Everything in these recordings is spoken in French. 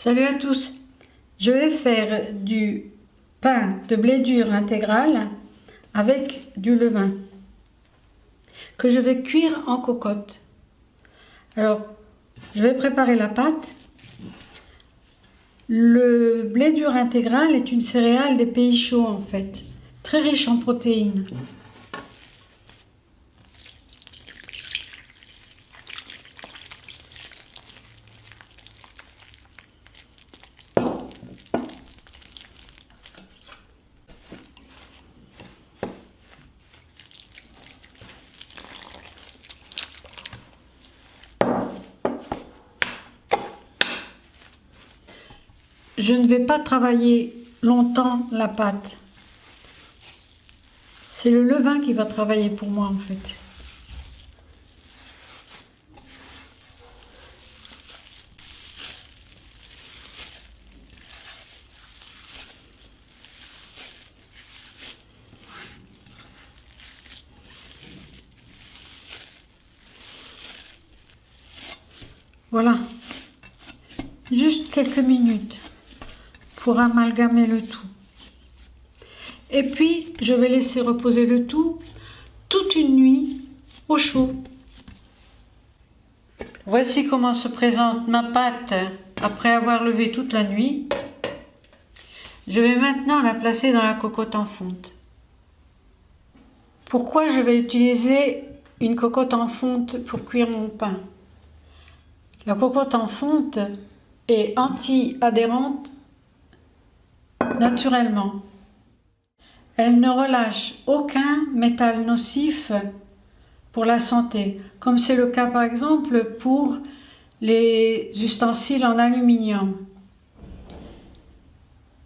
Salut à tous, je vais faire du pain de blé dur intégral avec du levain que je vais cuire en cocotte. Alors, je vais préparer la pâte. Le blé dur intégral est une céréale des pays chauds en fait, très riche en protéines. Je ne vais pas travailler longtemps la pâte. C'est le levain qui va travailler pour moi en fait. Voilà, juste quelques minutes pour amalgamer le tout. Et puis, je vais laisser reposer le tout toute une nuit au chaud. Voici comment se présente ma pâte après avoir levé toute la nuit. Je vais maintenant la placer dans la cocotte en fonte. Pourquoi je vais utiliser une cocotte en fonte pour cuire mon pain? La cocotte en fonte est anti-adhérente naturellement. Elle ne relâche aucun métal nocif pour la santé, comme c'est le cas par exemple pour les ustensiles en aluminium.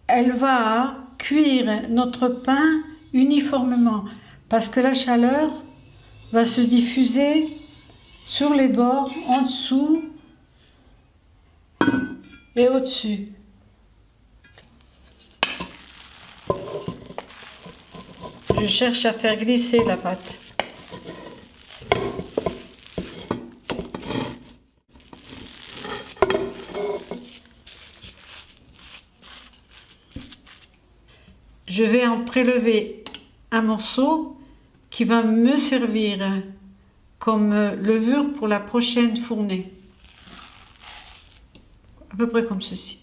Elle va cuire notre pain uniformément parce que la chaleur va se diffuser sur les bords, en dessous et au-dessus. Je cherche à faire glisser la pâte. Je vais en prélever un morceau qui va me servir comme levure pour la prochaine fournée. À peu près comme ceci.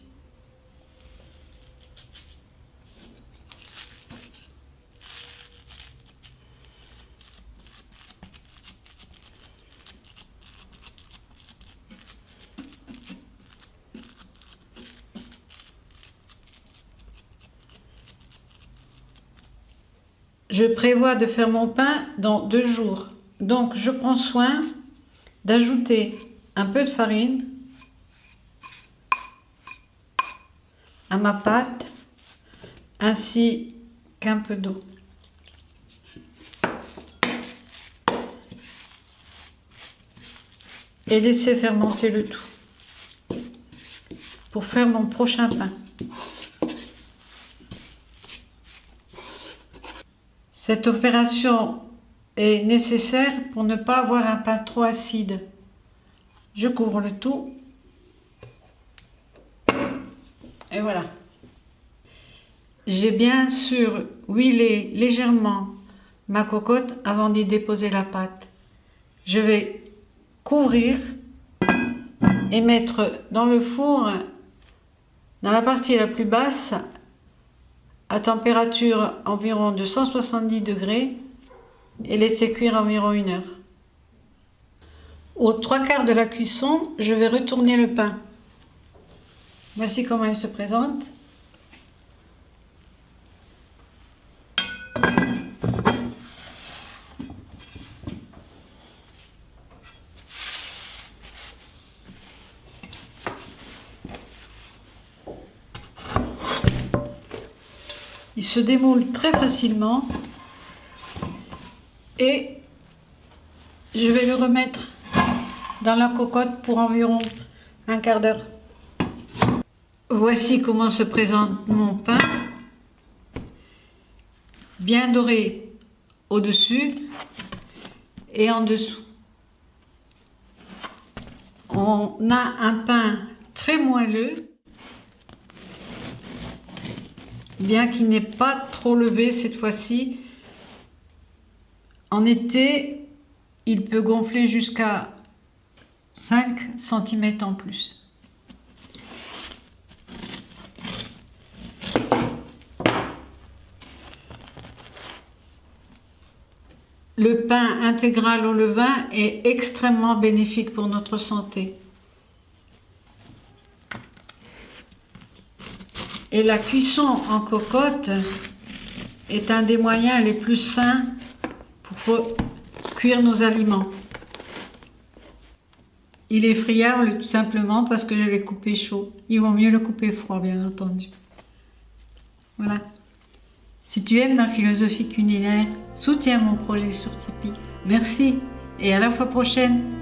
Je prévois de faire mon pain dans 2 jours. Donc je prends soin d'ajouter un peu de farine à ma pâte ainsi qu'un peu d'eau. Et laisser fermenter le tout pour faire mon prochain pain. Cette opération est nécessaire pour ne pas avoir un pain trop acide. Je couvre le tout. Et voilà. J'ai bien sûr huilé légèrement ma cocotte avant d'y déposer la pâte. Je vais couvrir et mettre dans le four, dans la partie la plus basse, à température environ de 170 degrés et laisser cuire environ 1 heure. Aux 3/4 de la cuisson, je vais retourner le pain. Voici comment il se présente. Il se démoule très facilement et je vais le remettre dans la cocotte pour environ 1/4 d'heure. Voici comment se présente mon pain, bien doré au-dessus et en dessous. On a un pain très moelleux bien qu'il n'ait pas trop levé cette fois-ci. En été, il peut gonfler jusqu'à 5 cm en plus. Le pain intégral au levain est extrêmement bénéfique pour notre santé. Et la cuisson en cocotte est un des moyens les plus sains pour cuire nos aliments. Il est friable tout simplement parce que je l'ai coupé chaud. Il vaut mieux le couper froid, bien entendu. Voilà. Si tu aimes ma philosophie culinaire, soutiens mon projet sur Tipeee. Merci et à la fois prochaine.